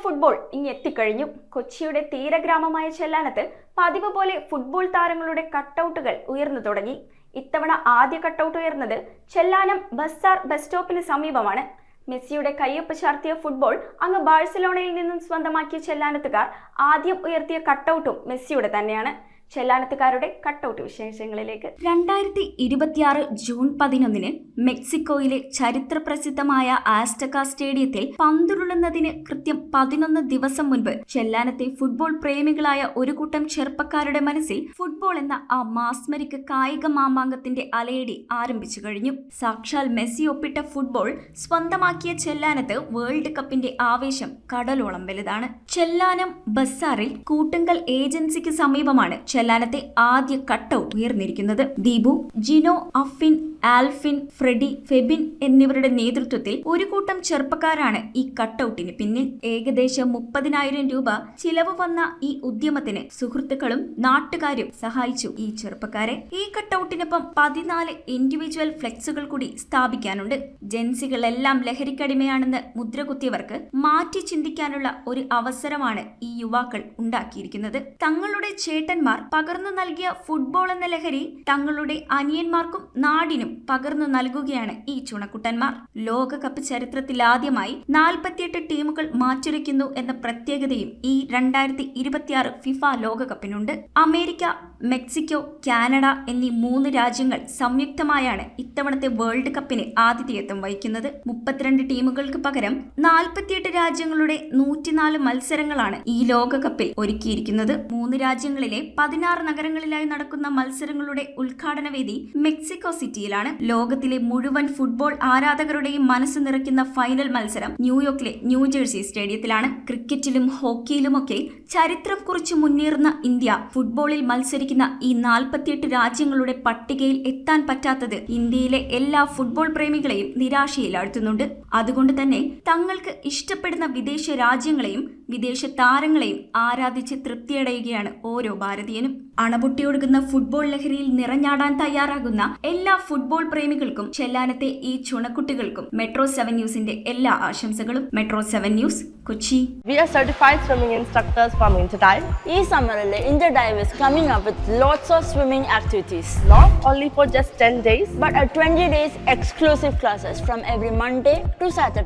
Football ഇങ്ങെത്തിക്കഴിഞ്ഞു. കൊച്ചിയുടെ തീരഗ്രാമമായ ചെല്ലാനത്ത് പതിവ് പോലെ ഫുട്ബോൾ താരങ്ങളുടെ കട്ടൗട്ടുകൾ ഉയർന്നു തുടങ്ങി. ഇത്തവണ ആദ്യ കട്ടൗട്ട് ഉയർന്നത് ചെല്ലാനം ബസാർ ബസ് സ്റ്റോപ്പിന് സമീപമാണ്. മെസ്സിയുടെ കയ്യൊപ്പ് ചാർത്തിയ ഫുട്ബോൾ അങ്ങ് ബാഴ്സലോണയിൽ നിന്നും സ്വന്തമാക്കിയ ചെല്ലാനത്തുകാർ ആദ്യം ഉയർത്തിയ കട്ടൗട്ടും മെസ്സിയുടെ തന്നെയാണ്. ചെല്ലാനത്തുകാരുടെ കട്ടൗട്ട് വിശേഷങ്ങളിലേക്ക്. 2026 ജൂൺ 11 മെക്സിക്കോയിലെ ചരിത്രപ്രസിദ്ധമായ ആസ്റ്റക സ്റ്റേഡിയത്തിൽ പന്തുരുളുന്നതിന് കൃത്യം 11 ദിവസം മുൻപ് ചെല്ലാനത്തെ ഫുട്ബോൾ പ്രേമികളായ ഒരു കൂട്ടം ചെറുപ്പക്കാരുടെ മനസ്സിൽ ഫുട്ബോൾ എന്ന ആ മാസ്മരിക കായിക മാമാങ്കത്തിന്റെ അലയടി ആരംഭിച്ചു കഴിഞ്ഞു. സാക്ഷാൽ മെസ്സി ഒപ്പിട്ട ഫുട്ബോൾ സ്വന്തമാക്കിയ ചെല്ലാനത്ത് വേൾഡ് കപ്പിന്റെ ആവേശം കടലോളം വലുതാണ്. ചെല്ലാനം ബസാറിൽ കൂട്ടുങ്കൽ ഏജൻസിക്ക് സമീപമാണ് ചെല്ലാനത്തെ ആദ്യ കട്ടൗട്ട് ഉയർന്നിരിക്കുന്നത്. ദീപു, ജിനോ, അഫിൻ, ആൽഫിൻ, ഫ്രെഡി, ഫെബിൻ എന്നിവരുടെ നേതൃത്വത്തിൽ ഒരു കൂട്ടം ചെറുപ്പക്കാരാണ് ഈ കട്ടൗട്ടിന് പിന്നിൽ. ഏകദേശം 30,000 രൂപ ചിലവ് വന്ന ഈ ഉദ്യമത്തിന് സുഹൃത്തുക്കളും നാട്ടുകാരും സഹായിച്ചു ഈ ചെറുപ്പക്കാരെ. ഈ കട്ടൗട്ടിനൊപ്പം 14 ഇൻഡിവിജ്വൽ ഫ്ലെക്സുകൾ കൂടി സ്ഥാപിക്കാനുണ്ട്. ജൻസികളെല്ലാം ലഹരിക്കടിമയാണെന്ന് മുദ്രകുത്തിയവർക്ക് മാറ്റി ചിന്തിക്കാനുള്ള ഒരു അവസരമാണ് ഈ യുവാക്കൾ ഉണ്ടാക്കിയിരിക്കുന്നത്. തങ്ങളുടെ ചേട്ടന്മാർ പകർന്നു നൽകിയ ഫുട്ബോൾ എന്ന ലഹരി തങ്ങളുടെ അനിയന്മാർക്കും നാടിനും പകർന്നു നൽകുകയാണ് ഈ ചുണക്കുട്ടന്മാർ. ലോകകപ്പ് ചരിത്രത്തിൽ ആദ്യമായി 48 ടീമുകൾ മാറ്റുരയ്ക്കുന്നു എന്ന പ്രത്യേകതയും ഈ 2026 ഫിഫ ലോകകപ്പിനുണ്ട്. അമേരിക്ക, മെക്സിക്കോ, കാനഡ എന്നീ 3 രാജ്യങ്ങൾ സംയുക്തമായാണ് ഇത്തവണത്തെ വേൾഡ് കപ്പിന് ആതിഥേയത്വം വഹിക്കുന്നത്. 32 ടീമുകൾക്ക് പകരം 48 രാജ്യങ്ങളുടെ 104 മത്സരങ്ങളാണ് ഈ ലോകകപ്പിൽ ഒരുക്കിയിരിക്കുന്നത്. 3 രാജ്യങ്ങളിലെ 16 നഗരങ്ങളിലായി നടക്കുന്ന മത്സരങ്ങളുടെ ഉദ്ഘാടന വേദി മെക്സിക്കോ സിറ്റിയിലാണ്. ലോകത്തിലെ മുഴുവൻ ഫുട്ബോൾ ആരാധകരുടെയും മനസ്സ് നിറയ്ക്കുന്ന ഫൈനൽ മത്സരം ന്യൂയോർക്കിലെ ന്യൂജേഴ്സി സ്റ്റേഡിയത്തിലാണ്. ക്രിക്കറ്റിലും ഹോക്കിയിലുമൊക്കെ ചരിത്രം കുറിച്ച് മുന്നേറുന്ന ഇന്ത്യ ഫുട്ബോളിൽ മത്സരിക്കുന്ന ഈ 48 രാജ്യങ്ങളുടെ പട്ടികയിൽ എത്താൻ പറ്റാത്തത് ഇന്ത്യയിലെ എല്ലാ ഫുട്ബോൾ പ്രേമികളെയും നിരാശയിലാഴ്ത്തുന്നുണ്ട്. അതുകൊണ്ട് തന്നെ തങ്ങൾക്ക് ഇഷ്ടപ്പെടുന്ന വിദേശ രാജ്യങ്ങളെയും വിദേശ താരങ്ങളെയും ആരാധിച്ച് തൃപ്തിയടയുകയാണ് ഓരോ ഭാരതീയനും. അണപൊട്ടിയൊഴുകുന്ന ഫുട്ബോൾ ലഹരിയിൽ നിറഞ്ഞാടാൻ തയ്യാറാകുന്ന എല്ലാ ഫുട്ബോൾ പ്രേമികൾക്കും ചെല്ലാനത്തെ ഈ ചുണക്കുട്ടികൾക്കും മെട്രോ 7 ന്യൂസിന്റെ എല്ലാ ആശംസകളും. Metro 7 news, Kochi. We are certified swimming instructors from Interdive. ഈ സമ്മറിൽ Interdive is coming up with lots of swimming activities. Not only for just 10 days, but 20 days exclusive classes from every Monday to Saturday.